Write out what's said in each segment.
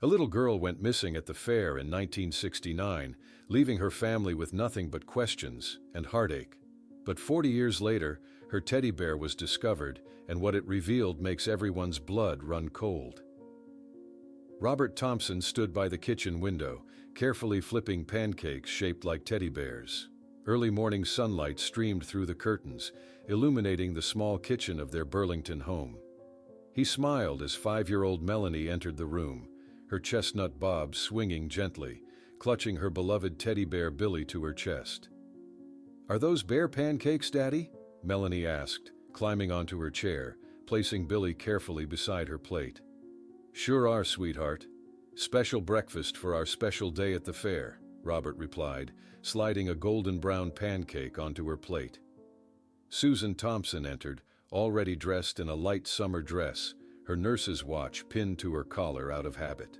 A little girl went missing at the fair in 1969, leaving her family with nothing but questions and heartache. But 40 years later, her teddy bear was discovered, and what it revealed makes everyone's blood run cold. Robert Thompson stood by the kitchen window, carefully flipping pancakes shaped like teddy bears. Early morning sunlight streamed through the curtains, illuminating the small kitchen of their Burlington home. He smiled as 5-year-old Melanie entered the room, her chestnut bob swinging gently, clutching her beloved teddy bear Billy to her chest. "Are those bear pancakes, Daddy?" Melanie asked, climbing onto her chair, placing Billy carefully beside her plate. "Sure are, sweetheart. Special breakfast for our special day at the fair," Robert replied, sliding a golden brown pancake onto her plate. Susan Thompson entered, already dressed in a light summer dress, her nurse's watch pinned to her collar out of habit.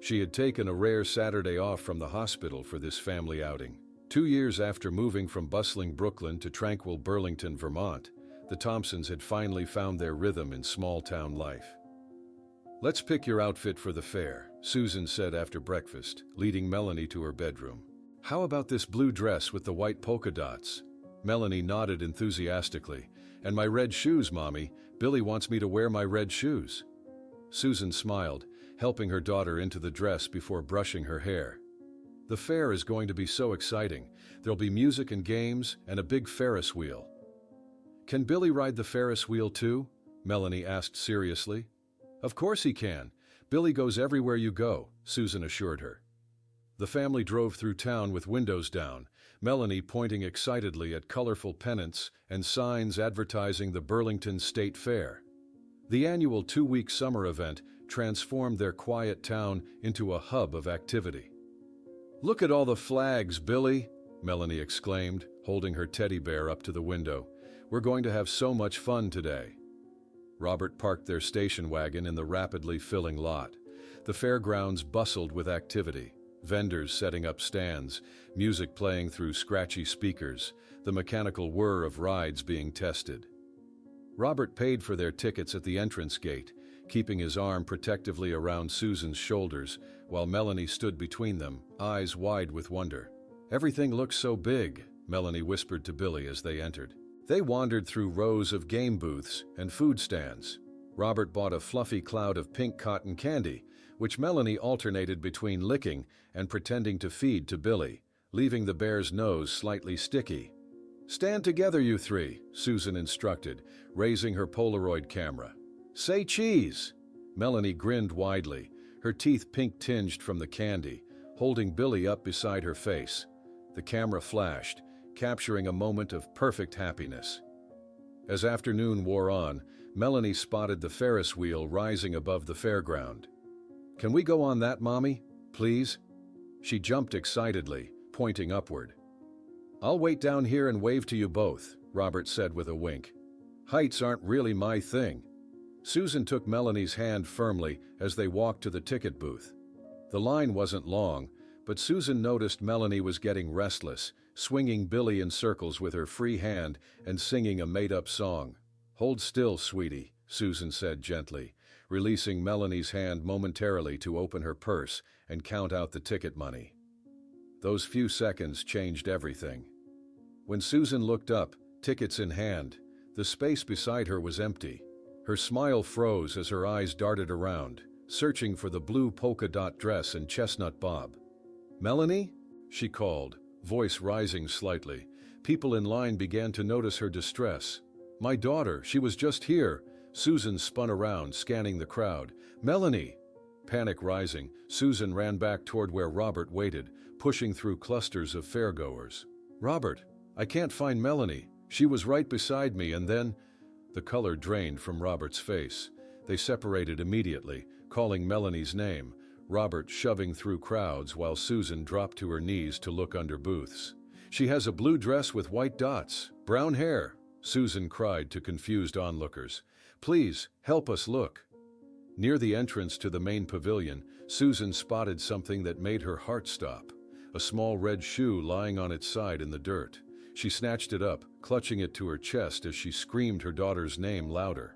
She had taken a rare Saturday off from the hospital for this family outing. 2 years after moving from bustling Brooklyn to tranquil Burlington, Vermont, the Thompsons had finally found their rhythm in small-town life. "Let's pick your outfit for the fair," Susan said after breakfast, leading Melanie to her bedroom. "How about this blue dress with the white polka dots?" Melanie nodded enthusiastically. "And my red shoes, Mommy. Billy wants me to wear my red shoes." Susan smiled, helping her daughter into the dress before brushing her hair. "The fair is going to be so exciting. There'll be music and games and a big Ferris wheel." "Can Billy ride the Ferris wheel too?" Melanie asked seriously. "Of course he can. Billy goes everywhere you go," Susan assured her. The family drove through town with windows down, Melanie pointing excitedly at colorful pennants and signs advertising the Burlington State Fair. The annual 2-week summer event transformed their quiet town into a hub of activity. "Look at all the flags, Billy," Melanie exclaimed, holding her teddy bear up to the window. "We're going to have so much fun today." Robert parked their station wagon in the rapidly filling lot. The fairgrounds bustled with activity, vendors setting up stands, music playing through scratchy speakers, the mechanical whir of rides being tested. Robert paid for their tickets at the entrance gate, keeping his arm protectively around Susan's shoulders, while Melanie stood between them, eyes wide with wonder. "Everything looks so big," Melanie whispered to Billy as they entered. They wandered through rows of game booths and food stands. Robert bought a fluffy cloud of pink cotton candy, which Melanie alternated between licking and pretending to feed to Billy, leaving the bear's nose slightly sticky. "Stand together, you three," Susan instructed, raising her Polaroid camera. "Say cheese!" Melanie grinned widely, her teeth pink-tinged from the candy, holding Billy up beside her face. The camera flashed, capturing a moment of perfect happiness. As afternoon wore on, Melanie spotted the Ferris wheel rising above the fairground. "Can we go on that, Mommy? Please?" She jumped excitedly, pointing upward. "I'll wait down here and wave to you both," Robert said with a wink. "Heights aren't really my thing." Susan took Melanie's hand firmly as they walked to the ticket booth. The line wasn't long, but Susan noticed Melanie was getting restless, swinging Billy in circles with her free hand and singing a made-up song. "Hold still, sweetie," Susan said gently, releasing Melanie's hand momentarily to open her purse and count out the ticket money. Those few seconds changed everything. When Susan looked up, tickets in hand, the space beside her was empty. Her smile froze as her eyes darted around, searching for the blue polka dot dress and chestnut bob. "Melanie?" she called, voice rising slightly. People in line began to notice her distress. "My daughter, she was just here." Susan spun around, scanning the crowd. "Melanie!" Panic rising, Susan ran back toward where Robert waited, pushing through clusters of fairgoers. "Robert, I can't find Melanie. She was right beside me and then—" The color drained from Robert's face. They separated immediately, calling Melanie's name, Robert shoving through crowds while Susan dropped to her knees to look under booths. "She has a blue dress with white dots, brown hair," Susan cried to confused onlookers. "Please, help us look." Near the entrance to the main pavilion, Susan spotted something that made her heart stop. A small red shoe lying on its side in the dirt. She snatched it up, clutching it to her chest as she screamed her daughter's name louder.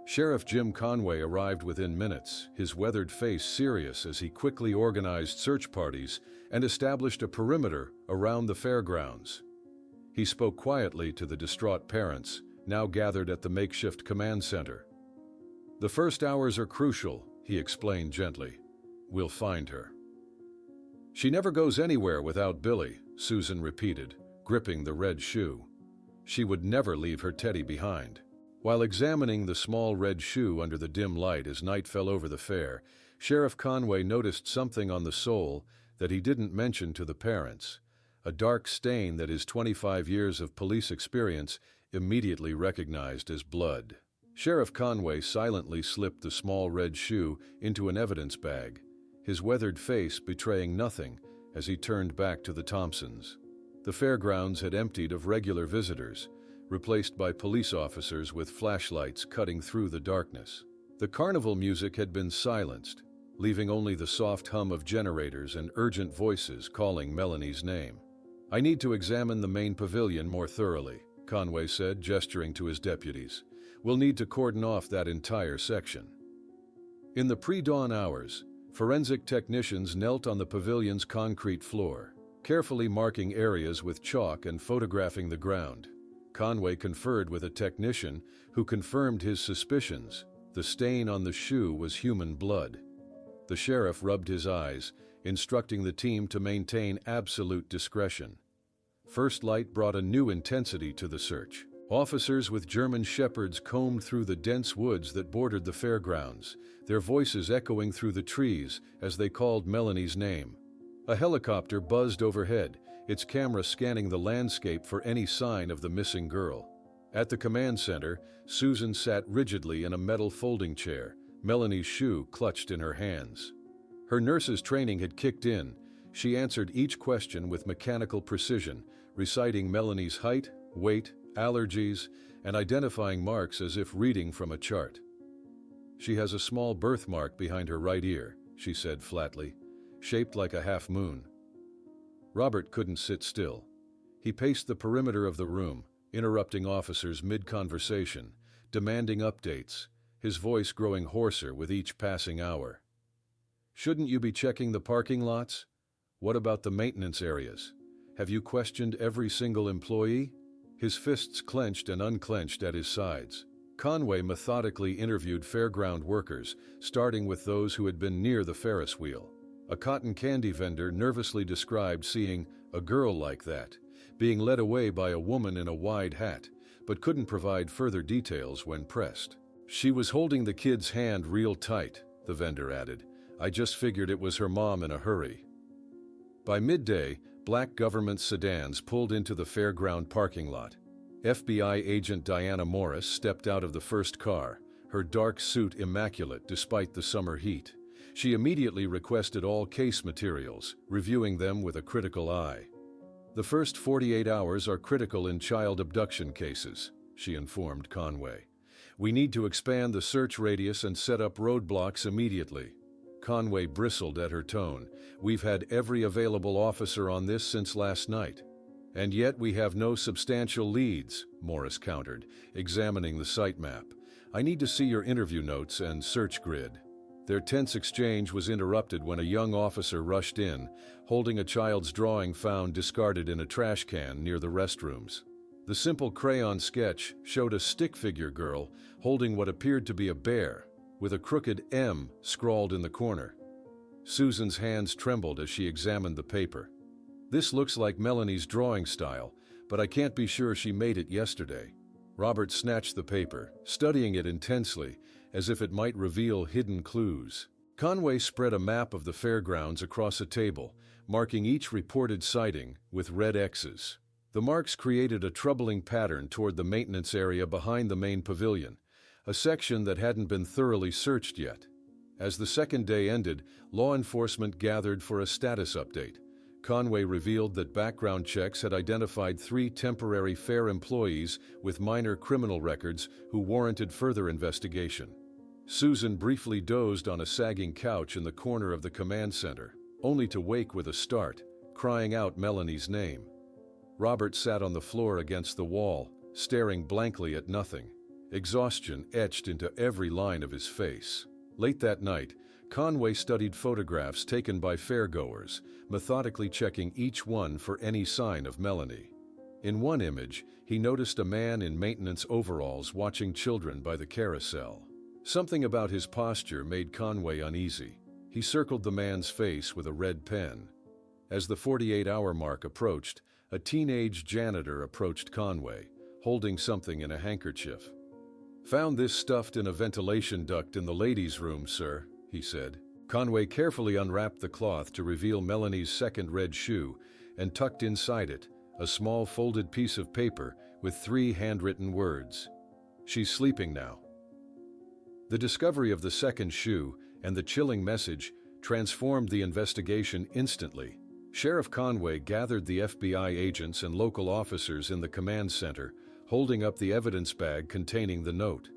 Sheriff Jim Conway arrived within minutes, his weathered face serious as he quickly organized search parties and established a perimeter around the fairgrounds. He spoke quietly to the distraught parents, now gathered at the makeshift command center. "The first hours are crucial," he explained gently. "We'll find her." "She never goes anywhere without Billy," Susan repeated, gripping the red shoe. She would never leave her Teddy behind. While examining the small red shoe under the dim light as night fell over the fair, Sheriff Conway noticed something on the sole that he didn't mention to the parents, a dark stain that his 25 years of police experience immediately recognized as blood. Sheriff Conway silently slipped the small red shoe into an evidence bag, his weathered face betraying nothing as he turned back to the Thompsons. The fairgrounds had emptied of regular visitors, replaced by police officers with flashlights cutting through the darkness. The carnival music had been silenced, leaving only the soft hum of generators and urgent voices calling Melanie's name. "I need to examine the main pavilion more thoroughly," Conway said, gesturing to his deputies. "We'll need to cordon off that entire section." In the pre-dawn hours, forensic technicians knelt on the pavilion's concrete floor, carefully marking areas with chalk and photographing the ground. Conway conferred with a technician who confirmed his suspicions. The stain on the shoe was human blood. The sheriff rubbed his eyes, instructing the team to maintain absolute discretion. First light brought a new intensity to the search. Officers with German shepherds combed through the dense woods that bordered the fairgrounds, their voices echoing through the trees as they called Melanie's name. A helicopter buzzed overhead, its camera scanning the landscape for any sign of the missing girl. At the command center, Susan sat rigidly in a metal folding chair, Melanie's shoe clutched in her hands. Her nurse's training had kicked in. She answered each question with mechanical precision, reciting Melanie's height, weight, allergies, and identifying marks as if reading from a chart. "She has a small birthmark behind her right ear," she said flatly, "shaped like a half moon." Robert couldn't sit still. He paced the perimeter of the room, interrupting officers mid-conversation, demanding updates, his voice growing hoarser with each passing hour. "Shouldn't you be checking the parking lots? What about the maintenance areas? Have you questioned every single employee?" His fists clenched and unclenched at his sides. Conway methodically interviewed fairground workers, starting with those who had been near the Ferris wheel. A cotton candy vendor nervously described seeing a girl like that, being led away by a woman in a wide hat, but couldn't provide further details when pressed. "She was holding the kid's hand real tight," the vendor added. "I just figured it was her mom in a hurry." By midday, black government sedans pulled into the fairground parking lot. FBI agent Diana Morris stepped out of the first car, her dark suit immaculate despite the summer heat. She immediately requested all case materials, reviewing them with a critical eye. "The first 48 hours are critical in child abduction cases," she informed Conway. "We need to expand the search radius and set up roadblocks immediately." Conway bristled at her tone. "We've had every available officer on this since last night." "And yet we have no substantial leads," Morris countered, examining the site map. "I need to see your interview notes and search grid." Their tense exchange was interrupted when a young officer rushed in, holding a child's drawing found discarded in a trash can near the restrooms. The simple crayon sketch showed a stick figure girl holding what appeared to be a bear, with a crooked M scrawled in the corner. Susan's hands trembled as she examined the paper. "This looks like Melanie's drawing style, but I can't be sure she made it yesterday." Robert snatched the paper, studying it intensely, as if it might reveal hidden clues. Conway spread a map of the fairgrounds across a table, marking each reported sighting with red X's. The marks created a troubling pattern toward the maintenance area behind the main pavilion, a section that hadn't been thoroughly searched yet. As the second day ended, law enforcement gathered for a status update. Conway revealed that background checks had identified 3 temporary fair employees with minor criminal records who warranted further investigation. Susan briefly dozed on a sagging couch in the corner of the command center, only to wake with a start, crying out Melanie's name. Robert sat on the floor against the wall, staring blankly at nothing, exhaustion etched into every line of his face. Late that night, Conway studied photographs taken by fairgoers, methodically checking each one for any sign of Melanie. In one image, he noticed a man in maintenance overalls watching children by the carousel. Something about his posture made Conway uneasy. He circled the man's face with a red pen. As the 48-hour mark approached, a teenage janitor approached Conway, holding something in a handkerchief. "Found this stuffed in a ventilation duct in the ladies' room, sir," he said. Conway carefully unwrapped the cloth to reveal Melanie's second red shoe, and tucked inside it a small folded piece of paper with 3 handwritten words. "She's sleeping now." The discovery of the second shoe and the chilling message transformed the investigation instantly. Sheriff Conway gathered the FBI agents and local officers in the command center, holding up the evidence bag containing the note.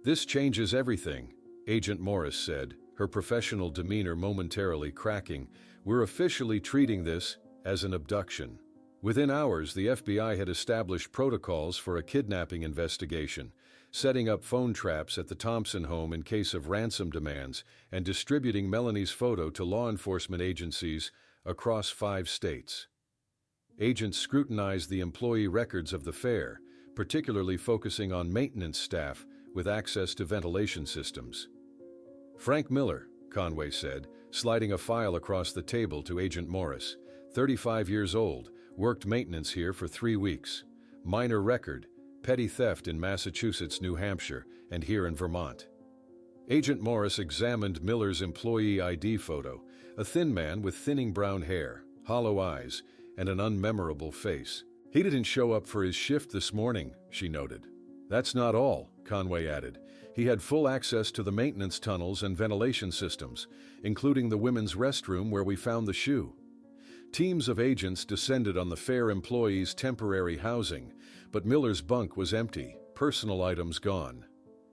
"This changes everything," Agent Morris said, her professional demeanor momentarily cracking. "We're officially treating this as an abduction." Within hours, the FBI had established protocols for a kidnapping investigation, setting up phone traps at the Thompson home in case of ransom demands, and distributing Melanie's photo to law enforcement agencies across 5 states. Agents scrutinized the employee records of the fair, particularly focusing on maintenance staff with access to ventilation systems. "Frank Miller," Conway said, sliding a file across the table to Agent Morris. 35 years old, worked maintenance here for 3 weeks. Minor record, petty theft in Massachusetts, New Hampshire, and here in Vermont. Agent Morris examined Miller's employee ID photo, a thin man with thinning brown hair, hollow eyes, and an unmemorable face. "He didn't show up for his shift this morning," she noted. "That's not all," Conway added. "He had full access to the maintenance tunnels and ventilation systems, including the women's restroom where we found the shoe." Teams of agents descended on the fair employee's temporary housing, but Miller's bunk was empty, personal items gone.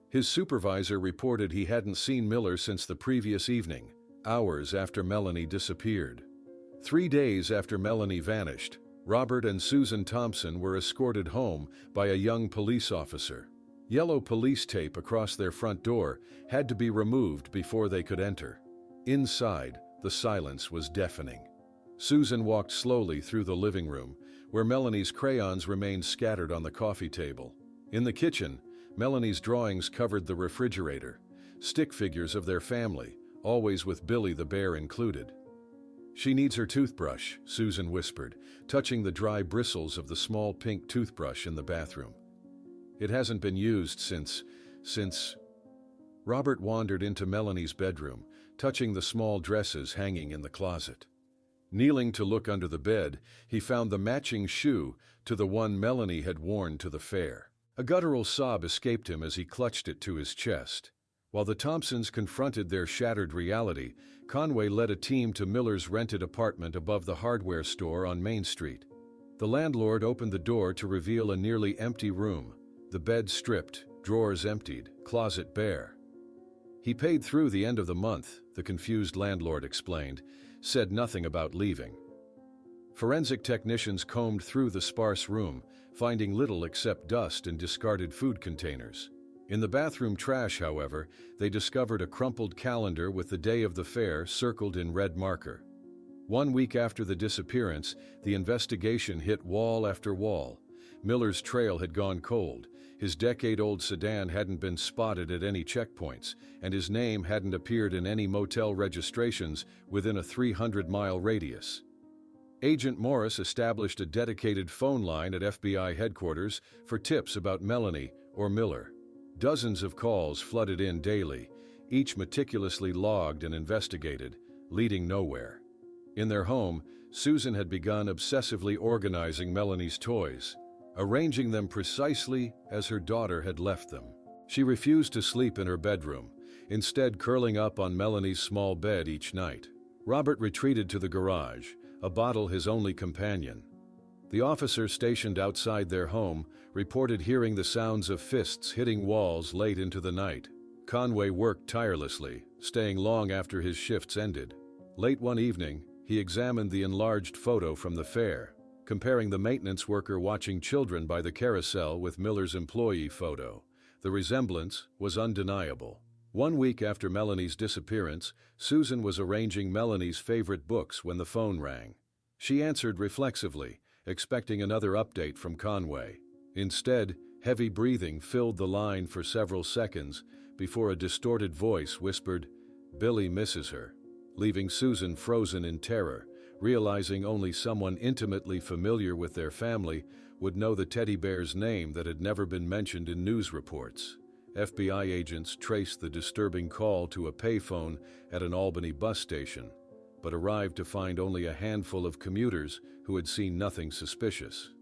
His supervisor reported he hadn't seen Miller since the previous evening, hours after Melanie disappeared. 3 days after Melanie vanished, Robert and Susan Thompson were escorted home by a young police officer. Yellow police tape across their front door had to be removed before they could enter. Inside, the silence was deafening. Susan walked slowly through the living room, where Melanie's crayons remained scattered on the coffee table. In the kitchen, Melanie's drawings covered the refrigerator, stick figures of their family, always with Billy the bear included. "She needs her toothbrush," Susan whispered, touching the dry bristles of the small pink toothbrush in the bathroom. "It hasn't been used since... Robert wandered into Melanie's bedroom, touching the small dresses hanging in the closet. Kneeling to look under the bed, he found the matching shoe to the one Melanie had worn to the fair. A guttural sob escaped him as he clutched it to his chest. While the Thompsons confronted their shattered reality, Conway led a team to Miller's rented apartment above the hardware store on Main Street. The landlord opened the door to reveal a nearly empty room, the bed stripped, drawers emptied, closet bare. "He paid through the end of the month," the confused landlord explained, said nothing about leaving. Forensic technicians combed through the sparse room, finding little except dust and discarded food containers. In the bathroom trash, however, they discovered a crumpled calendar with the day of the fair circled in red marker. 1 week after the disappearance, the investigation hit wall after wall. Miller's trail had gone cold. His decade-old sedan hadn't been spotted at any checkpoints, and his name hadn't appeared in any motel registrations within a 300-mile radius. Agent Morris established a dedicated phone line at FBI headquarters for tips about Melanie or Miller. Dozens of calls flooded in daily, each meticulously logged and investigated, leading nowhere. In their home, Susan had begun obsessively organizing Melanie's toys, arranging them precisely as her daughter had left them. She refused to sleep in her bedroom, instead curling up on Melanie's small bed each night. Robert retreated to the garage, a bottle his only companion. The officer stationed outside their home reported hearing the sounds of fists hitting walls late into the night. Conway worked tirelessly, staying long after his shifts ended. Late one evening, he examined the enlarged photo from the fair, comparing the maintenance worker watching children by the carousel with Miller's employee photo. The resemblance was undeniable. 1 week after Melanie's disappearance, Susan was arranging Melanie's favorite books when the phone rang. She answered reflexively, expecting another update from Conway. Instead, heavy breathing filled the line for several seconds before a distorted voice whispered, "Billy misses her," leaving Susan frozen in terror, realizing only someone intimately familiar with their family would know the teddy bear's name that had never been mentioned in news reports. FBI agents traced the disturbing call to a payphone at an Albany bus station, but arrived to find only a handful of commuters who had seen nothing suspicious.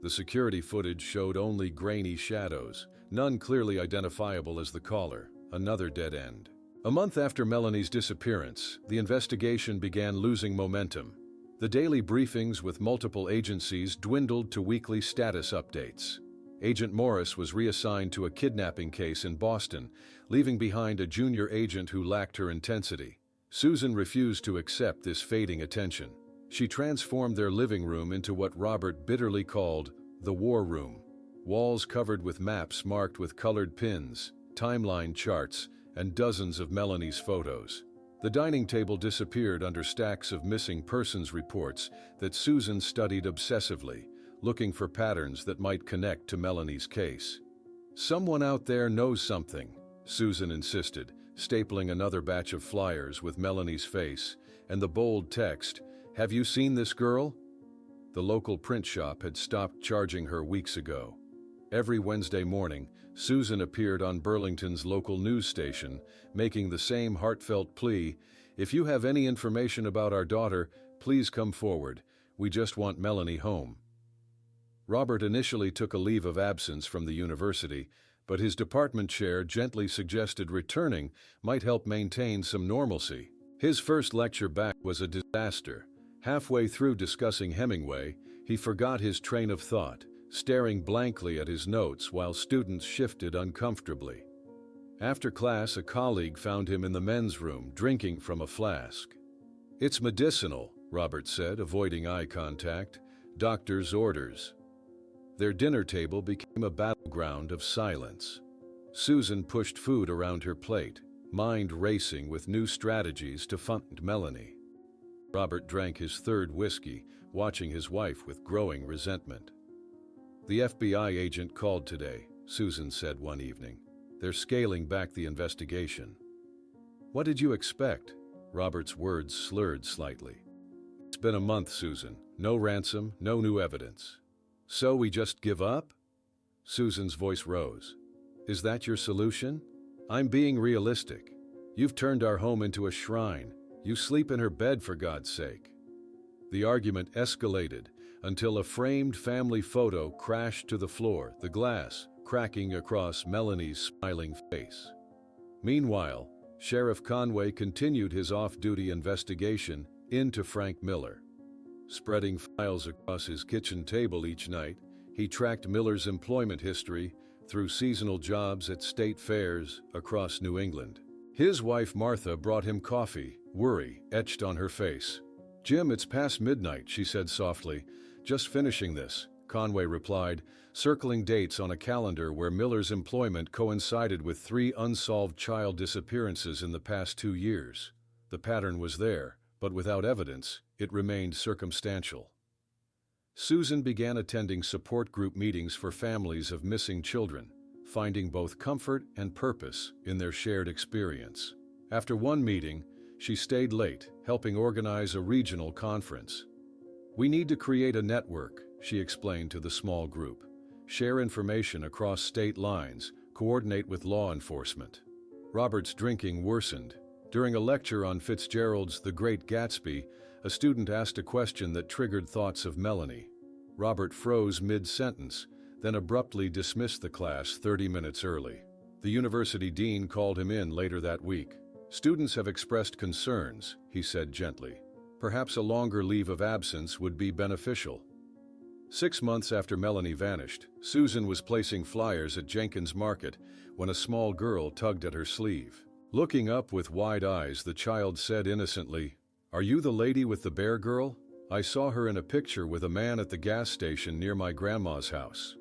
The security footage showed only grainy shadows, none clearly identifiable as the caller. Another dead end. A month after Melanie's disappearance, the investigation began losing momentum. The daily briefings with multiple agencies dwindled to weekly status updates. Agent Morris was reassigned to a kidnapping case in Boston, leaving behind a junior agent who lacked her intensity. Susan refused to accept this fading attention. She transformed their living room into what Robert bitterly called the war room. Walls covered with maps marked with colored pins, timeline charts, and dozens of Melanie's photos. The dining table disappeared under stacks of missing persons reports that Susan studied obsessively, looking for patterns that might connect to Melanie's case. "Someone out there knows something," Susan insisted, stapling another batch of flyers with Melanie's face and the bold text, "Have you seen this girl?" The local print shop had stopped charging her weeks ago. Every Wednesday morning, Susan appeared on Burlington's local news station, making the same heartfelt plea, "If you have any information about our daughter, please come forward. We just want Melanie home." Robert initially took a leave of absence from the university, but his department chair gently suggested returning might help maintain some normalcy. His first lecture back was a disaster. Halfway through discussing Hemingway, he forgot his train of thought, staring blankly at his notes while students shifted uncomfortably. After class, a colleague found him in the men's room, drinking from a flask. "It's medicinal," Robert said, avoiding eye contact. "Doctor's orders." Their dinner table became a battleground of silence. Susan pushed food around her plate, mind racing with new strategies to fund Melanie. Robert drank his third whiskey, watching his wife with growing resentment. "The FBI agent called today," Susan said one evening. "They're scaling back the investigation." "What did you expect?" Robert's words slurred slightly. "It's been a month, Susan. No ransom, no new evidence." "So we just give up?" Susan's voice rose. "Is that your solution?" "I'm being realistic. You've turned our home into a shrine. You sleep in her bed, for God's sake." The argument escalated until a framed family photo crashed to the floor, the glass cracking across Melanie's smiling face. Meanwhile, Sheriff Conway continued his off-duty investigation into Frank Miller. Spreading files across his kitchen table each night, he tracked Miller's employment history through seasonal jobs at state fairs across New England. His wife Martha brought him coffee, worry etched on her face. "Jim, it's past midnight," she said softly. "Just finishing this," Conway replied, circling dates on a calendar where Miller's employment coincided with 3 unsolved child disappearances in the past 2 years. The pattern was there, but without evidence, it remained circumstantial. Susan began attending support group meetings for families of missing children, finding both comfort and purpose in their shared experience. After one meeting, she stayed late, helping organize a regional conference. "We need to create a network," she explained to the small group. "Share information across state lines, coordinate with law enforcement." Robert's drinking worsened. During a lecture on Fitzgerald's The Great Gatsby, a student asked a question that triggered thoughts of Melanie. Robert froze mid-sentence, then abruptly dismissed the class 30 minutes early. The university dean called him in later that week. "Students have expressed concerns," he said gently. "Perhaps a longer leave of absence would be beneficial." 6 months after Melanie vanished, Susan was placing flyers at Jenkins Market when a small girl tugged at her sleeve. Looking up with wide eyes, the child said innocently, "Are you the lady with the bear girl? I saw her in a picture with a man at the gas station near my grandma's house."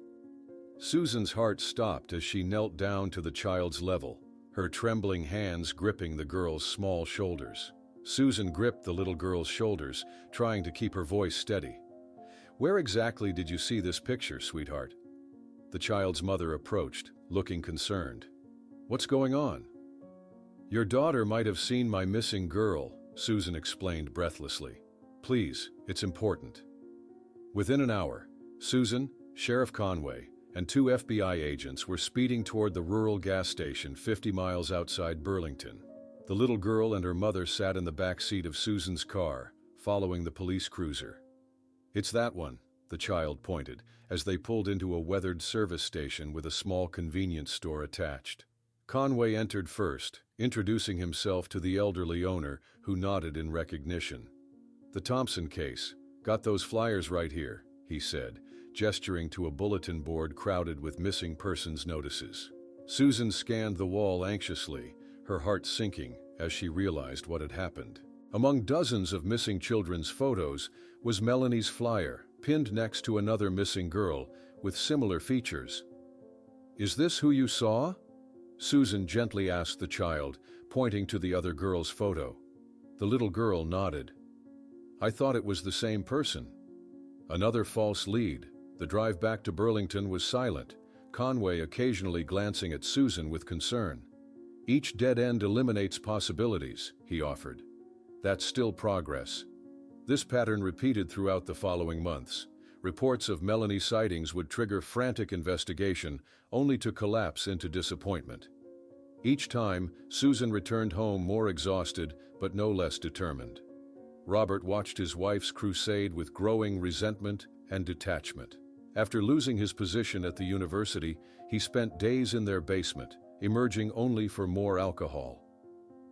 Susan's heart stopped as she knelt down to the child's level, her trembling hands gripping the girl's small shoulders. Susan gripped the little girl's shoulders, trying to keep her voice steady. "Where exactly did you see this picture, sweetheart?" The child's mother approached, looking concerned. "What's going on?" "Your daughter might have seen my missing girl," Susan explained breathlessly. "Please, it's important." Within an hour, Susan, Sheriff Conway, and 2 FBI agents were speeding toward the rural gas station 50 miles outside Burlington. The little girl and her mother sat in the back seat of Susan's car, following the police cruiser. "It's that one," the child pointed, as they pulled into a weathered service station with a small convenience store attached. Conway entered first, introducing himself to the elderly owner, who nodded in recognition. "The Thompson case. Got those flyers right here," he said, gesturing to a bulletin board crowded with missing persons notices. Susan scanned the wall anxiously, her heart sinking as she realized what had happened. Among dozens of missing children's photos was Melanie's flyer, pinned next to another missing girl with similar features. "Is this who you saw?" Susan gently asked the child, pointing to the other girl's photo. The little girl nodded. "I thought it was the same person." Another false lead. The drive back to Burlington was silent, Conway occasionally glancing at Susan with concern. "Each dead end eliminates possibilities," he offered. "That's still progress." This pattern repeated throughout the following months. Reports of Melanie sightings would trigger frantic investigation, only to collapse into disappointment. Each time, Susan returned home more exhausted, but no less determined. Robert watched his wife's crusade with growing resentment and detachment. After losing his position at the university, he spent days in their basement, emerging only for more alcohol.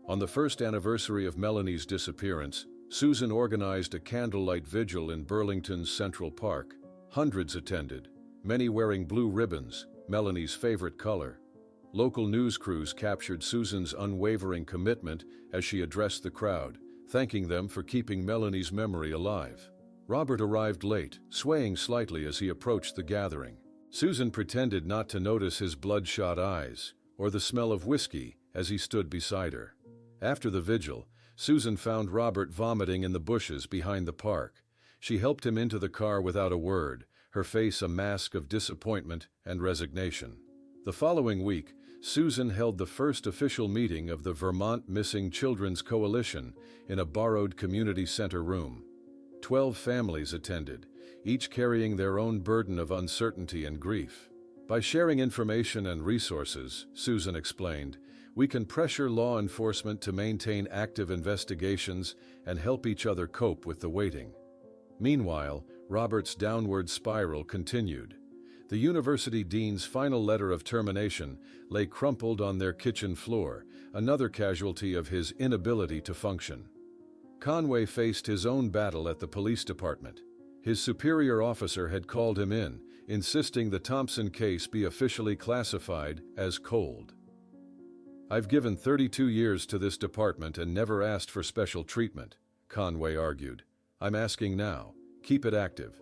On the first anniversary of Melanie's disappearance, Susan organized a candlelight vigil in Burlington's Central Park. Hundreds attended, many wearing blue ribbons, Melanie's favorite color. Local news crews captured Susan's unwavering commitment as she addressed the crowd, thanking them for keeping Melanie's memory alive. Robert arrived late, swaying slightly as he approached the gathering. Susan pretended not to notice his bloodshot eyes, or the smell of whiskey, as he stood beside her. After the vigil, Susan found Robert vomiting in the bushes behind the park. She helped him into the car without a word, her face a mask of disappointment and resignation. The following week, Susan held the first official meeting of the Vermont Missing Children's Coalition in a borrowed community center room. 12 families attended, each carrying their own burden of uncertainty and grief. "By sharing information and resources," Susan explained, "we can pressure law enforcement to maintain active investigations and help each other cope with the waiting." Meanwhile, Robert's downward spiral continued. The university dean's final letter of termination lay crumpled on their kitchen floor, another casualty of his inability to function. Conway faced his own battle at the police department. His superior officer had called him in, insisting the Thompson case be officially classified as cold. "I've given 32 years to this department and never asked for special treatment," Conway argued. "I'm asking now. Keep it active."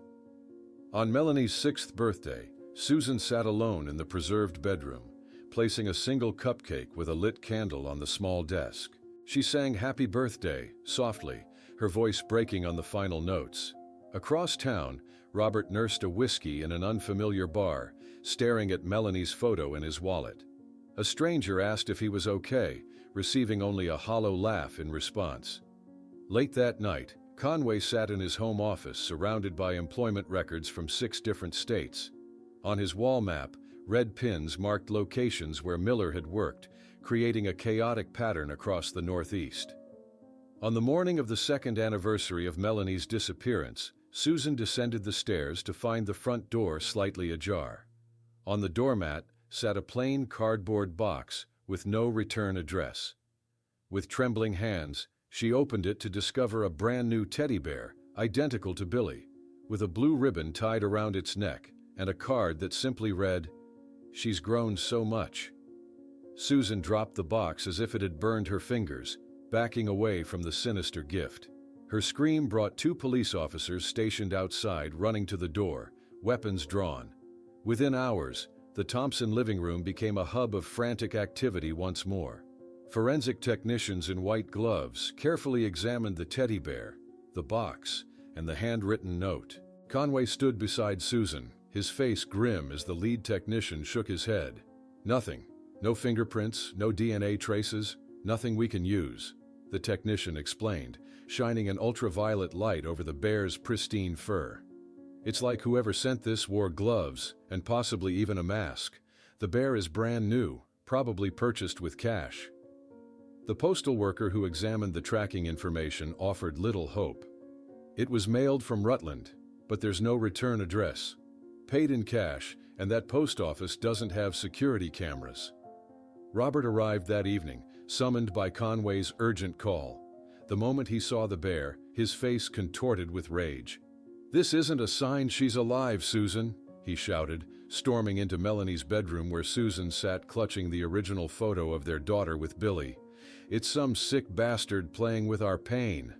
On Melanie's 6th birthday, Susan sat alone in the preserved bedroom, placing a single cupcake with a lit candle on the small desk. She sang "Happy Birthday" softly, her voice breaking on the final notes. Across town, Robert nursed a whiskey in an unfamiliar bar, staring at Melanie's photo in his wallet. A stranger asked if he was okay, receiving only a hollow laugh in response. Late that night, Conway sat in his home office surrounded by employment records from 6 different states. On his wall map, red pins marked locations where Miller had worked, creating a chaotic pattern across the Northeast. On the morning of the 2nd anniversary of Melanie's disappearance, Susan descended the stairs to find the front door slightly ajar. On the doormat sat a plain cardboard box with no return address. With trembling hands, she opened it to discover a brand new teddy bear, identical to Billy, with a blue ribbon tied around its neck and a card that simply read, "She's grown so much." Susan dropped the box as if it had burned her fingers, backing away from the sinister gift. Her scream brought 2 police officers stationed outside running to the door, weapons drawn. Within hours, The Thompson living room became a hub of frantic activity once more. Forensic technicians in white gloves carefully examined the teddy bear, the box, and the handwritten note. Conway stood beside Susan, his face grim as the lead technician shook his head. Nothing. No fingerprints, no DNA traces, nothing we can use, the technician explained, shining an ultraviolet light over the bear's pristine fur. It's like whoever sent this wore gloves and possibly even a mask. The bear is brand new, probably purchased with cash. The postal worker who examined the tracking information offered little hope. It was mailed from Rutland, but there's no return address. Paid in cash, and that post office doesn't have security cameras. Robert arrived that evening, summoned by Conway's urgent call. The moment he saw the bear, his face contorted with rage. "This isn't a sign she's alive, Susan," he shouted, storming into Melanie's bedroom where Susan sat clutching the original photo of their daughter with Billy. "It's some sick bastard playing with our pain."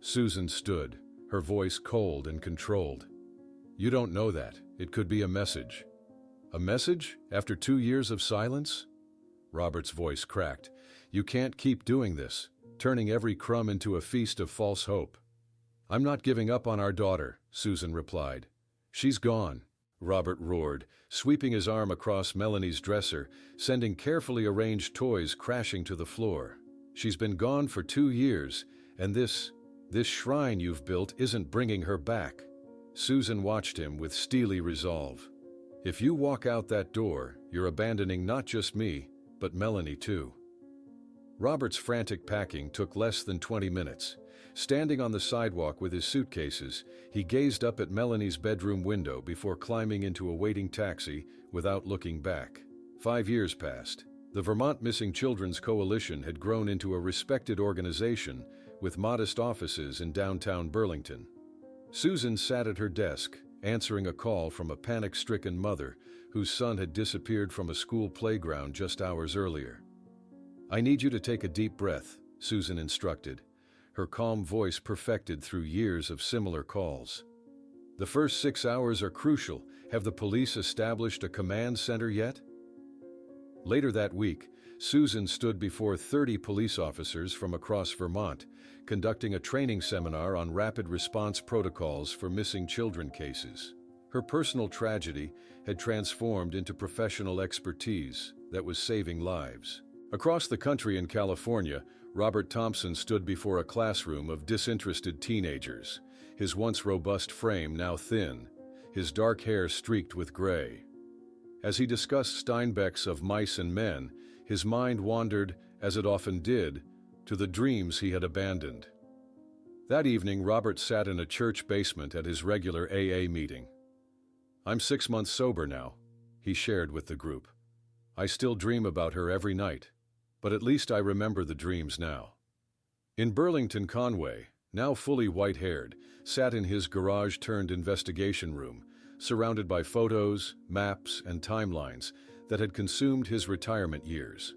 Susan stood, her voice cold and controlled. "You don't know that. It could be a message." "A message? After 2 years of silence?" Robert's voice cracked. "You can't keep doing this, turning every crumb into a feast of false hope." "I'm not giving up on our daughter," Susan replied. "She's gone," Robert roared, sweeping his arm across Melanie's dresser, sending carefully arranged toys crashing to the floor. "She's been gone for 2 years, and this shrine you've built isn't bringing her back." Susan watched him with steely resolve. "If you walk out that door, you're abandoning not just me, but Melanie too." Robert's frantic packing took less than 20 minutes. Standing on the sidewalk with his suitcases, he gazed up at Melanie's bedroom window before climbing into a waiting taxi without looking back. 5 years passed. The Vermont Missing Children's Coalition had grown into a respected organization with modest offices in downtown Burlington. Susan sat at her desk, answering a call from a panic-stricken mother whose son had disappeared from a school playground just hours earlier. "I need you to take a deep breath," Susan instructed, her calm voice perfected through years of similar calls. "The first 6 hours are crucial. Have the police established a command center yet?" Later that week, Susan stood before 30 police officers from across Vermont, conducting a training seminar on rapid response protocols for missing children cases. Her personal tragedy had transformed into professional expertise that was saving lives. Across the country in California, Robert Thompson stood before a classroom of disinterested teenagers, his once robust frame now thin, his dark hair streaked with gray. As he discussed Steinbeck's Of Mice and Men, his mind wandered, as it often did, to the dreams he had abandoned. That evening, Robert sat in a church basement at his regular AA meeting. "I'm 6 months sober now," he shared with the group. "I still dream about her every night, but at least I remember the dreams now." In Burlington, Conway, now fully white-haired, sat in his garage-turned-investigation room, surrounded by photos, maps, and timelines that had consumed his retirement years.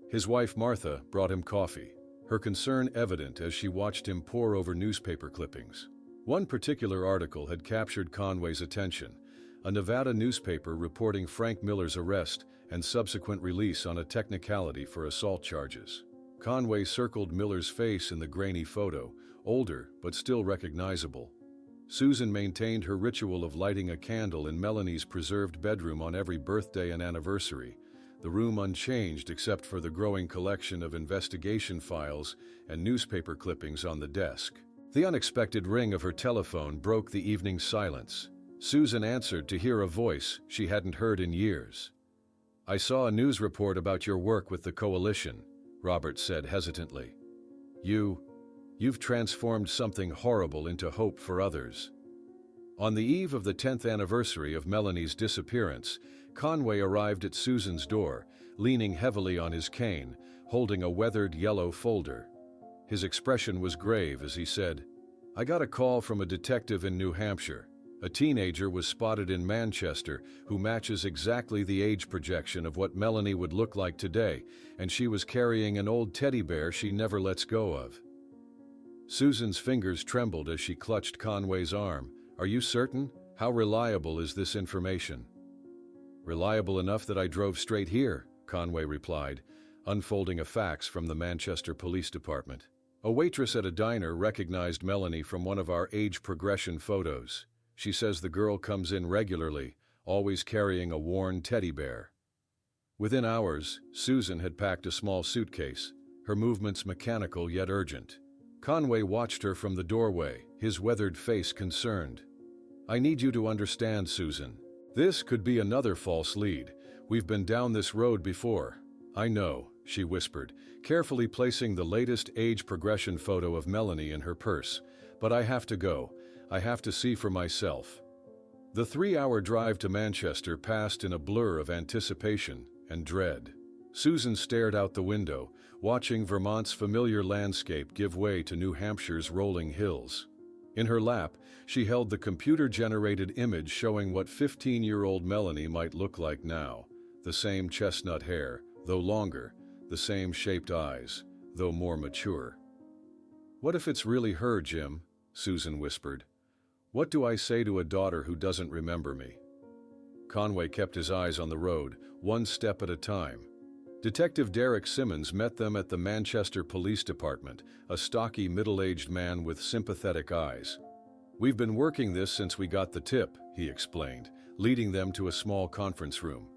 His wife Martha brought him coffee, her concern evident as she watched him pore over newspaper clippings. One particular article had captured Conway's attention, a Nevada newspaper reporting Frank Miller's arrest and subsequent release on a technicality for assault charges. Conway circled Miller's face in the grainy photo, older but still recognizable. Susan maintained her ritual of lighting a candle in Melanie's preserved bedroom on every birthday and anniversary, the room unchanged except for the growing collection of investigation files and newspaper clippings on the desk. The unexpected ring of her telephone broke the evening silence. Susan answered to hear a voice she hadn't heard in years. "I saw a news report about your work with the Coalition," Robert said hesitantly. You've transformed something horrible into hope for others." On the eve of the 10th anniversary of Melanie's disappearance, Conway arrived at Susan's door, leaning heavily on his cane, holding a weathered yellow folder. His expression was grave as he said, "I got a call from a detective in New Hampshire. A teenager was spotted in Manchester who matches exactly the age projection of what Melanie would look like today, and she was carrying an old teddy bear she never lets go of." Susan's fingers trembled as she clutched Conway's arm. "Are you certain? How reliable is this information?" Reliable enough that I drove straight here, Conway replied, unfolding a fax from the Manchester Police Department. A waitress at a diner recognized Melanie from one of our age progression photos. She says the girl comes in regularly, always carrying a worn teddy bear. Within hours, Susan had packed a small suitcase, her movements mechanical yet urgent. Conway watched her from the doorway, his weathered face concerned. I need you to understand, Susan. This could be another false lead. We've been down this road before. I know, she whispered, carefully placing the latest age progression photo of Melanie in her purse. But I have to go. I have to see for myself. The 3-hour drive to Manchester passed in a blur of anticipation and dread. Susan stared out the window, watching Vermont's familiar landscape give way to New Hampshire's rolling hills. In her lap, she held the computer-generated image showing what 15-year-old Melanie might look like now. The same chestnut hair, though longer, the same shaped eyes, though more mature. What if it's really her, Jim? Susan whispered. What do I say to a daughter who doesn't remember me? Conway kept his eyes on the road, one step at a time. Detective Derek Simmons met them at the Manchester Police Department, a stocky middle-aged man with sympathetic eyes. We've been working this since we got the tip, he explained, leading them to a small conference room.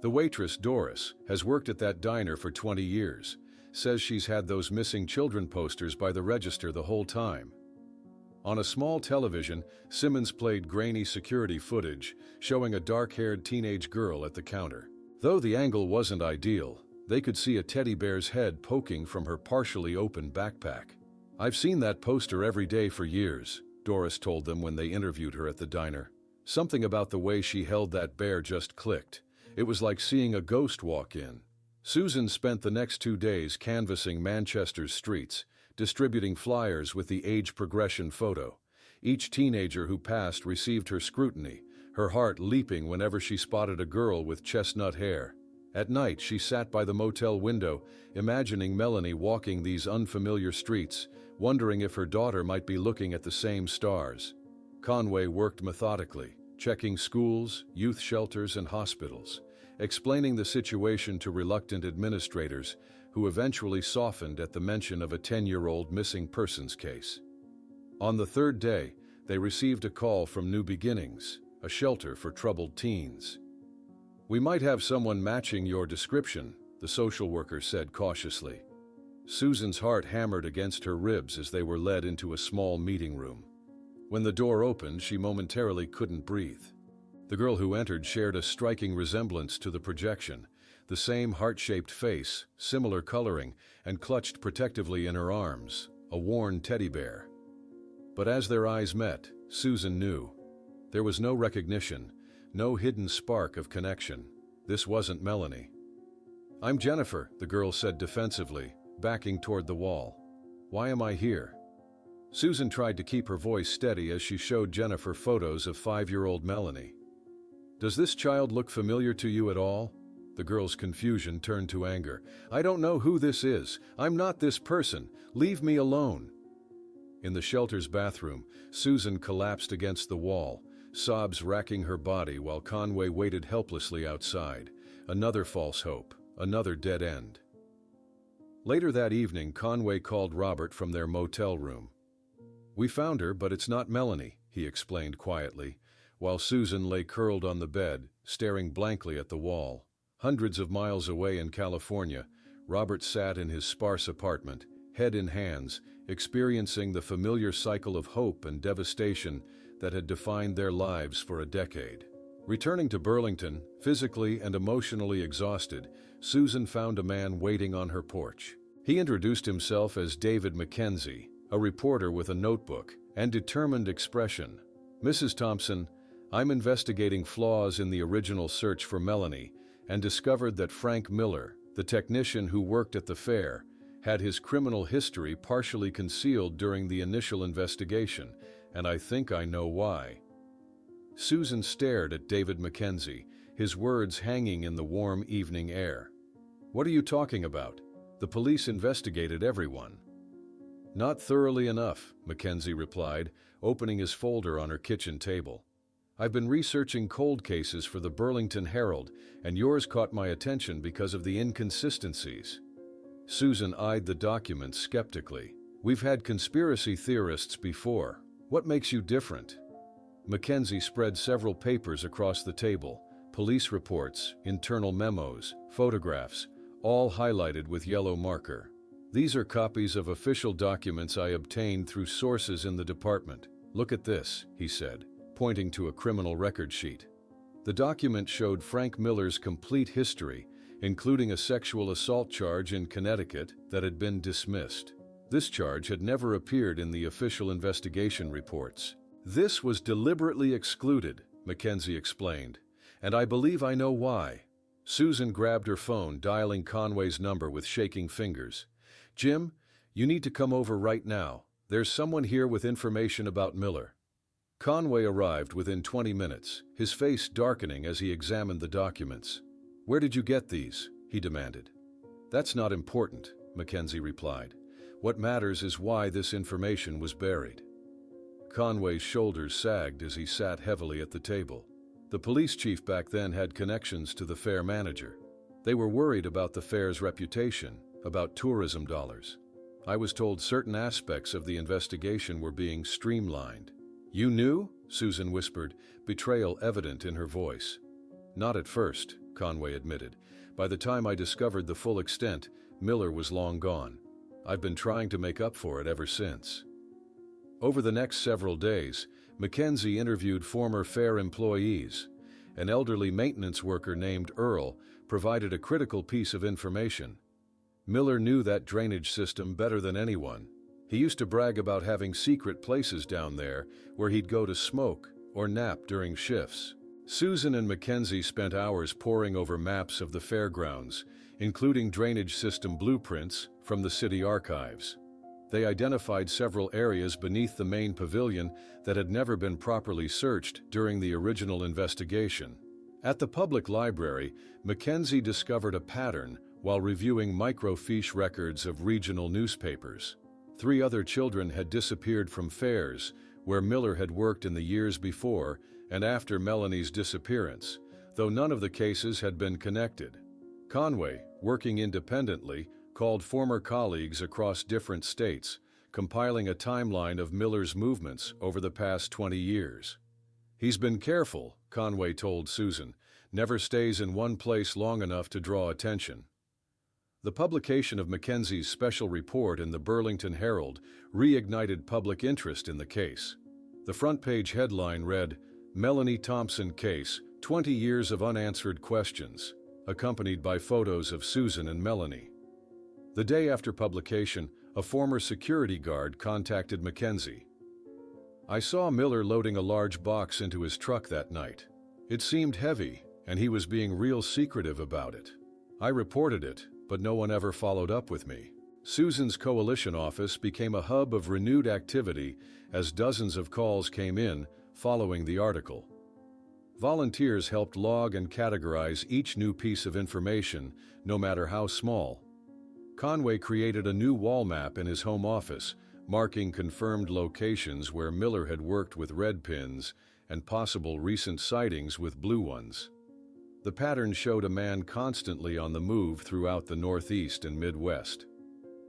The waitress, Doris, has worked at that diner for 20 years. Says she's had those missing children posters by the register the whole time. On a small television, Simmons played grainy security footage, showing a dark-haired teenage girl at the counter. Though the angle wasn't ideal, they could see a teddy bear's head poking from her partially open backpack. I've seen that poster every day for years, Doris told them when they interviewed her at the diner. Something about the way she held that bear just clicked. It was like seeing a ghost walk in. Susan spent the next 2 days canvassing Manchester's streets, distributing flyers with the age progression photo. Each teenager who passed received her scrutiny, her heart leaping whenever she spotted a girl with chestnut hair. At night, she sat by the motel window, imagining Melanie walking these unfamiliar streets, wondering if her daughter might be looking at the same stars. Conway worked methodically, checking schools, youth shelters, and hospitals, explaining the situation to reluctant administrators who eventually softened at the mention of a 10-year-old missing persons case. On the 3rd day, they received a call from New Beginnings, a shelter for troubled teens. We might have someone matching your description, the social worker said cautiously. Susan's heart hammered against her ribs as they were led into a small meeting room. When the door opened, she momentarily couldn't breathe. The girl who entered shared a striking resemblance to the projection, the same heart-shaped face, similar coloring, and clutched protectively in her arms, a worn teddy bear. But as their eyes met, Susan knew. There was no recognition, no hidden spark of connection. This wasn't Melanie. I'm Jennifer, the girl said defensively, backing toward the wall. Why am I here? Susan tried to keep her voice steady as she showed Jennifer photos of 5-year-old Melanie. Does this child look familiar to you at all? The girl's confusion turned to anger. I don't know who this is. I'm not this person. Leave me alone. In the shelter's bathroom, Susan collapsed against the wall, sobs racking her body while Conway waited helplessly outside. Another false hope, another dead end. Later that evening, Conway called Robert from their motel room. We found her, but it's not Melanie, he explained quietly, while Susan lay curled on the bed, staring blankly at the wall. Hundreds of miles away in California, Robert sat in his sparse apartment, head in hands, experiencing the familiar cycle of hope and devastation that had defined their lives for a decade. Returning to Burlington, physically and emotionally exhausted, Susan found a man waiting on her porch. He introduced himself as David Mackenzie, a reporter with a notebook and determined expression. Mrs. Thompson, I'm investigating flaws in the original search for Melanie and discovered that Frank Miller, the technician who worked at the fair, had his criminal history partially concealed during the initial investigation, and I think I know why. Susan stared at David Mackenzie, his words hanging in the warm evening air. What are you talking about? The police investigated everyone. Not thoroughly enough, Mackenzie replied, opening his folder on her kitchen table. I've been researching cold cases for the Burlington Herald, and yours caught my attention because of the inconsistencies. Susan eyed the documents skeptically. We've had conspiracy theorists before. What makes you different? Mackenzie spread several papers across the table, police reports, internal memos, photographs, all highlighted with yellow marker. These are copies of official documents I obtained through sources in the department. Look at this, he said, pointing to a criminal record sheet. The document showed Frank Miller's complete history, including a sexual assault charge in Connecticut that had been dismissed. This charge had never appeared in the official investigation reports. This was deliberately excluded, Mackenzie explained, and I believe I know why. Susan grabbed her phone, dialing Conway's number with shaking fingers. Jim, you need to come over right now. There's someone here with information about Miller. Conway arrived within 20 minutes, his face darkening as he examined the documents. Where did you get these? He demanded. That's not important, Mackenzie replied. What matters is why this information was buried. Conway's shoulders sagged as he sat heavily at the table. The police chief back then had connections to the fair manager. They were worried about the fair's reputation, about tourism dollars. I was told certain aspects of the investigation were being streamlined. You knew? Susan whispered, betrayal evident in her voice. Not at first, Conway admitted. By the time I discovered the full extent, Miller was long gone. I've been trying to make up for it ever since. Over the next several days, Mackenzie interviewed former fair employees. An elderly maintenance worker named Earl provided a critical piece of information. Miller knew that drainage system better than anyone. He used to brag about having secret places down there where he'd go to smoke or nap during shifts. Susan and Mackenzie spent hours poring over maps of the fairgrounds, including drainage system blueprints from the city archives. They identified several areas beneath the main pavilion that had never been properly searched during the original investigation. At the public library, Mackenzie discovered a pattern while reviewing microfiche records of regional newspapers. 3 other children had disappeared from fairs, where Miller had worked in the years before and after Melanie's disappearance, though none of the cases had been connected. Conway, working independently, called former colleagues across different states, compiling a timeline of Miller's movements over the past 20 years. He's been careful, Conway told Susan, never stays in one place long enough to draw attention. The publication of Mackenzie's special report in the Burlington Herald reignited public interest in the case. The front-page headline read, Melanie Thompson Case, 20 Years of Unanswered Questions, accompanied by photos of Susan and Melanie. The day after publication, a former security guard contacted Mackenzie. I saw Miller loading a large box into his truck that night. It seemed heavy, and he was being real secretive about it. I reported it, but no one ever followed up with me. Susan's coalition office became a hub of renewed activity as dozens of calls came in following the article. Volunteers helped log and categorize each new piece of information, no matter how small. Conway created a new wall map in his home office, marking confirmed locations where Miller had worked with red pins and possible recent sightings with blue ones. The pattern showed a man constantly on the move throughout the Northeast and Midwest.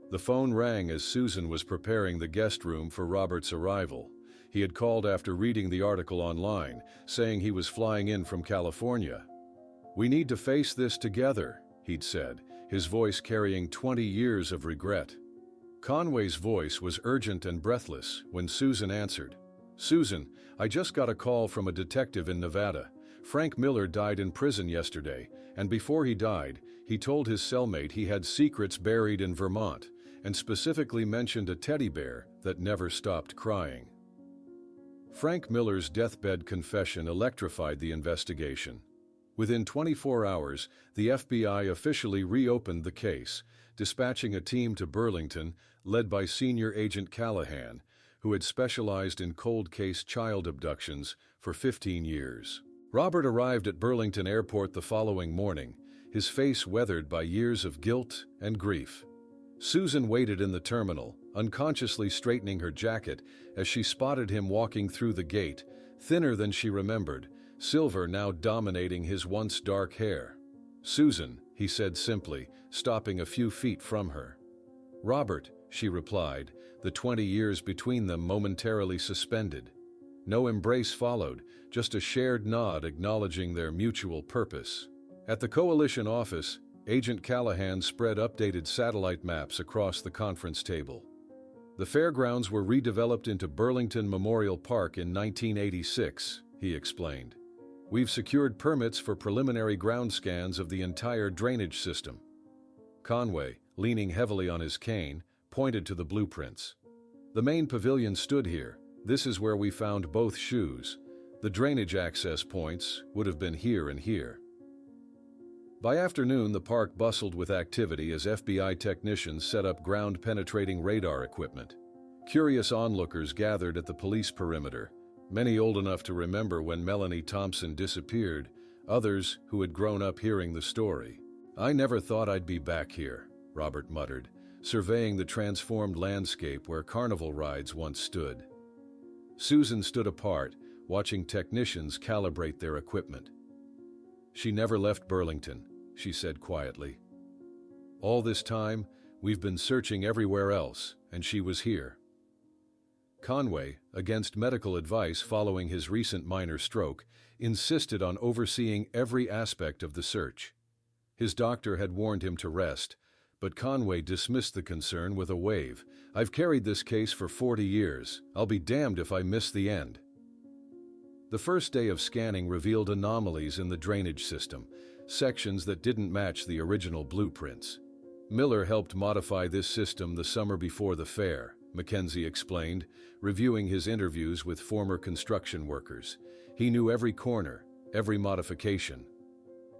The phone rang as Susan was preparing the guest room for Robert's arrival. He had called after reading the article online, saying he was flying in from California. We need to face this together, he'd said, his voice carrying 20 years of regret. Conway's voice was urgent and breathless when Susan answered. Susan, I just got a call from a detective in Nevada. Frank Miller died in prison yesterday, and before he died, he told his cellmate he had secrets buried in Vermont, and specifically mentioned a teddy bear that never stopped crying. Frank Miller's deathbed confession electrified the investigation. Within 24 hours, the FBI officially reopened the case, dispatching a team to Burlington led by Senior Agent Callahan, who had specialized in cold case child abductions for 15 years. Robert arrived at Burlington Airport the following morning, his face weathered by years of guilt and grief. Susan waited in the terminal, unconsciously straightening her jacket as she spotted him walking through the gate, thinner than she remembered, silver now dominating his once dark hair. "Susan," he said simply, stopping a few feet from her. "Robert," she replied, the 20 years between them momentarily suspended. No embrace followed, just a shared nod acknowledging their mutual purpose. At the coalition office, Agent Callahan spread updated satellite maps across the conference table. The fairgrounds were redeveloped into Burlington Memorial Park in 1986, he explained. "We've secured permits for preliminary ground scans of the entire drainage system." Conway, leaning heavily on his cane, pointed to the blueprints. "The main pavilion stood here. This is where we found both shoes. The drainage access points would have been here and here." By afternoon, the park bustled with activity as FBI technicians set up ground-penetrating radar equipment. Curious onlookers gathered at the police perimeter, many old enough to remember when Melanie Thompson disappeared, others who had grown up hearing the story. "I never thought I'd be back here," Robert muttered, surveying the transformed landscape where carnival rides once stood. Susan stood apart, watching technicians calibrate their equipment. "She never left Burlington," she said quietly. "All this time, we've been searching everywhere else, and she was here." Conway, against medical advice following his recent minor stroke, insisted on overseeing every aspect of the search. His doctor had warned him to rest, but Conway dismissed the concern with a wave. "I've carried this case for 40 years. I'll be damned if I miss the end." The first day of scanning revealed anomalies in the drainage system, sections that didn't match the original blueprints. Miller helped modify this system the summer before the fair, Mackenzie explained, reviewing his interviews with former construction workers. He knew every corner, every modification.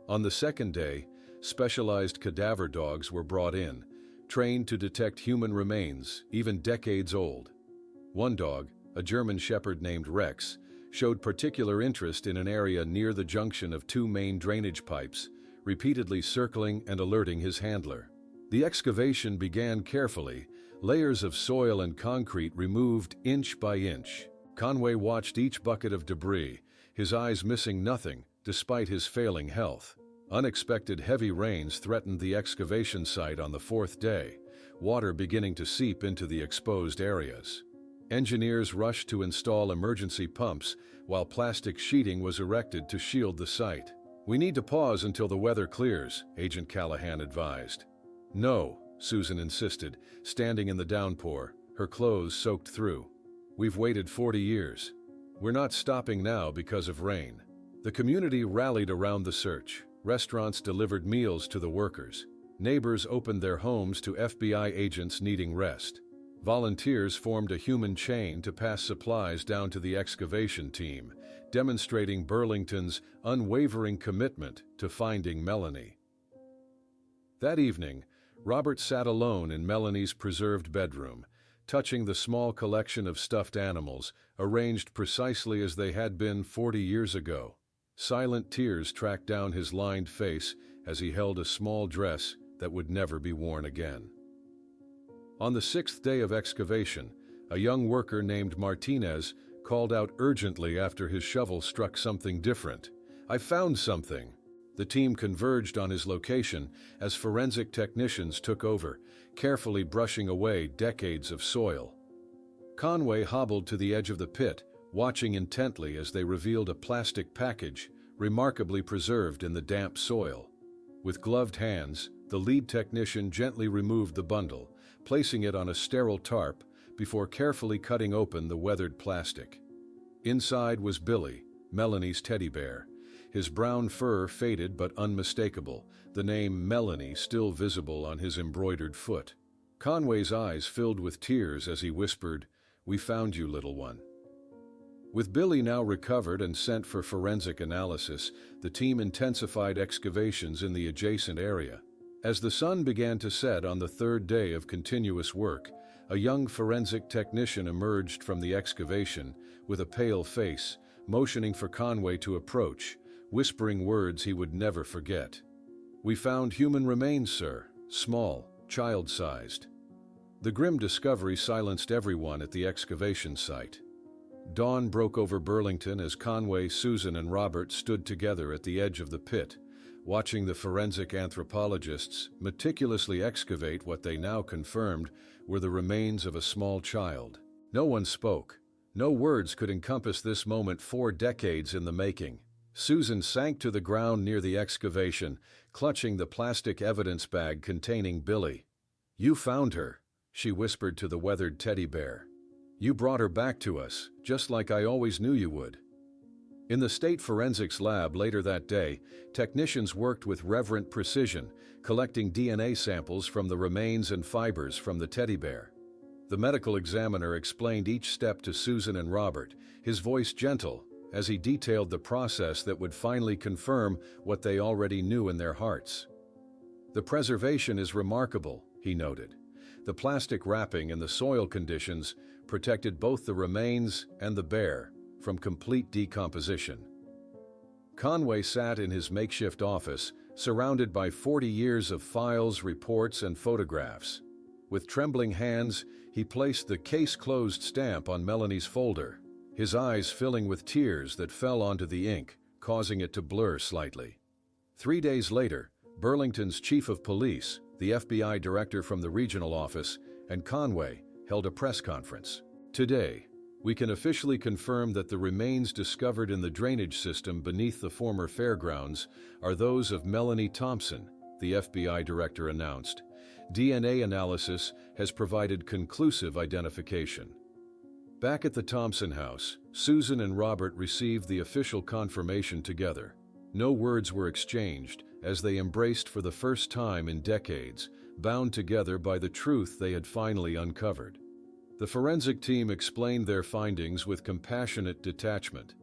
On the second day, specialized cadaver dogs were brought in, trained to detect human remains, even decades old. One dog, a German shepherd named Rex, showed particular interest in an area near the junction of two main drainage pipes, repeatedly circling and alerting his handler. The excavation began carefully, layers of soil and concrete removed inch by inch. Conway watched each bucket of debris, his eyes missing nothing despite his failing health. Unexpected heavy rains threatened the excavation site on the fourth day, water beginning to seep into the exposed areas. Engineers rushed to install emergency pumps while plastic sheeting was erected to shield the site. "We need to pause until the weather clears," Agent Callahan advised. "No," Susan insisted, standing in the downpour, her clothes soaked through. "We've waited 40 years. We're not stopping now because of rain." The community rallied around the search. Restaurants delivered meals to the workers. Neighbors opened their homes to FBI agents needing rest. Volunteers formed a human chain to pass supplies down to the excavation team, demonstrating Burlington's unwavering commitment to finding Melanie. That evening, Robert sat alone in Melanie's preserved bedroom, touching the small collection of stuffed animals, arranged precisely as they had been 40 years ago. Silent tears tracked down his lined face as he held a small dress that would never be worn again. On the 6th day of excavation, a young worker named Martinez called out urgently after his shovel struck something different. "I found something." The team converged on his location as forensic technicians took over, carefully brushing away decades of soil. Conway hobbled to the edge of the pit, watching intently as they revealed a plastic package, remarkably preserved in the damp soil. With gloved hands, the lead technician gently removed the bundle, placing it on a sterile tarp before carefully cutting open the weathered plastic. Inside was Billy, Melanie's teddy bear. His brown fur faded but unmistakable, the name Melanie still visible on his embroidered foot. Conway's eyes filled with tears as he whispered, "We found you, little one." With Billy now recovered and sent for forensic analysis, the team intensified excavations in the adjacent area. As the sun began to set on the third day of continuous work, a young forensic technician emerged from the excavation with a pale face, motioning for Conway to approach, whispering words he would never forget. "We found human remains, sir, small, child-sized." The grim discovery silenced everyone at the excavation site. Dawn broke over Burlington as Conway, Susan, and Robert stood together at the edge of the pit, watching the forensic anthropologists meticulously excavate what they now confirmed were the remains of a small child. No one spoke. No words could encompass this moment 4 decades in the making. Susan sank to the ground near the excavation, clutching the plastic evidence bag containing Billy. "You found her," she whispered to the weathered teddy bear. "You brought her back to us, just like I always knew you would." In the state forensics lab later that day, technicians worked with reverent precision, collecting DNA samples from the remains and fibers from the teddy bear. The medical examiner explained each step to Susan and Robert, his voice gentle, as he detailed the process that would finally confirm what they already knew in their hearts. "The preservation is remarkable," he noted. "The plastic wrapping and the soil conditions protected both the remains and the bear from complete decomposition." Conway sat in his makeshift office, surrounded by 40 years of files, reports, and photographs. With trembling hands, he placed the case-closed stamp on Melanie's folder, his eyes filling with tears that fell onto the ink, causing it to blur slightly. 3 days later, Burlington's chief of police, the FBI director from the regional office, and Conway held a press conference. "Today, we can officially confirm that the remains discovered in the drainage system beneath the former fairgrounds are those of Melanie Thompson," the FBI director announced. "DNA analysis has provided conclusive identification." Back at the Thompson house, Susan and Robert received the official confirmation together. No words were exchanged as they embraced for the first time in decades, bound together by the truth they had finally uncovered. The forensic team explained their findings with compassionate detachment.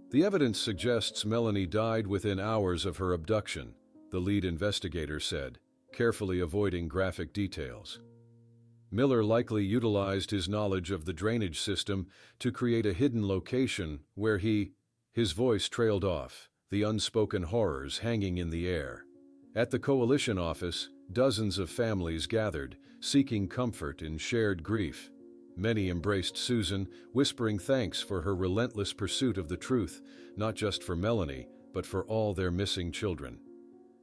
"The evidence suggests Melanie died within hours of her abduction," the lead investigator said, carefully avoiding graphic details. "Miller likely utilized his knowledge of the drainage system to create a hidden location where his voice trailed off, the unspoken horrors hanging in the air. At the coalition office, dozens of families gathered, seeking comfort in shared grief. Many embraced Susan, whispering thanks for her relentless pursuit of the truth, not just for Melanie, but for all their missing children."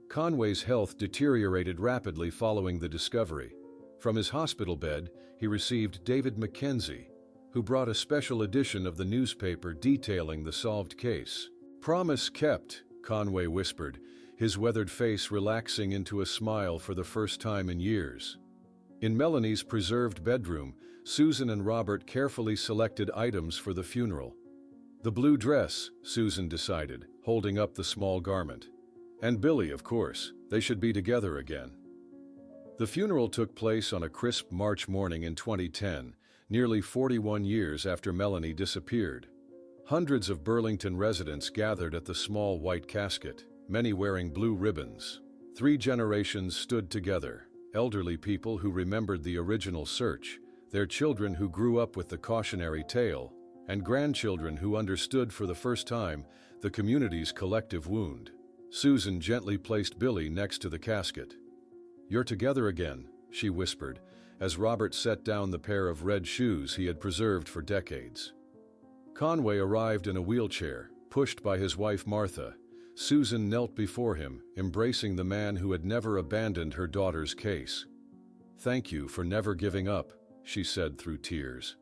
Conway's health deteriorated rapidly following the discovery. From his hospital bed, he received David Mackenzie, who brought a special edition of the newspaper detailing the solved case. "Promise kept," Conway whispered, his weathered face relaxing into a smile for the first time in years. In Melanie's preserved bedroom, Susan and Robert carefully selected items for the funeral. "The blue dress," Susan decided, holding up the small garment. "And Billy, of course. They should be together again." The funeral took place on a crisp March morning in 2010, nearly 41 years after Melanie disappeared. Hundreds of Burlington residents gathered at the small white casket, many wearing blue ribbons. 3 generations stood together, elderly people who remembered the original search, their children who grew up with the cautionary tale, and grandchildren who understood for the first time the community's collective wound. Susan gently placed Billy next to the casket. "You're together again," she whispered, as Robert set down the pair of red shoes he had preserved for decades. Conway arrived in a wheelchair, pushed by his wife Martha. Susan knelt before him, embracing the man who had never abandoned her daughter's case. "Thank you for never giving up," she said through tears.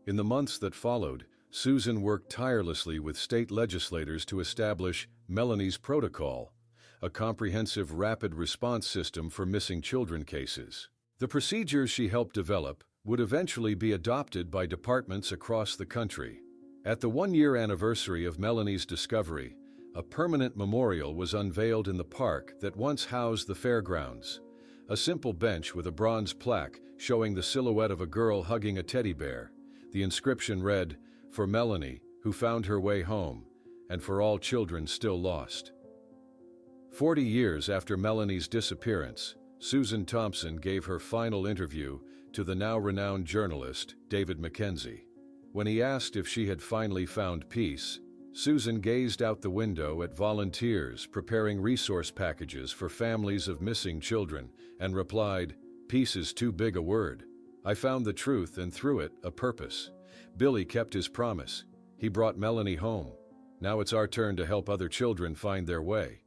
In the months that followed, Susan worked tirelessly with state legislators to establish Melanie's Protocol, a comprehensive rapid response system for missing children cases. The procedures she helped develop would eventually be adopted by departments across the country. At the 1-year anniversary of Melanie's discovery, a permanent memorial was unveiled in the park that once housed the fairgrounds. A simple bench with a bronze plaque showing the silhouette of a girl hugging a teddy bear. The inscription read, "For Melanie, who found her way home, and for all children still lost." 40 years after Melanie's disappearance, Susan Thompson gave her final interview to the now renowned journalist, David Mackenzie. When he asked if she had finally found peace, Susan gazed out the window at volunteers preparing resource packages for families of missing children and replied, "Peace is too big a word. I found the truth and through it, a purpose. Billy kept his promise. He brought Melanie home. Now it's our turn to help other children find their way.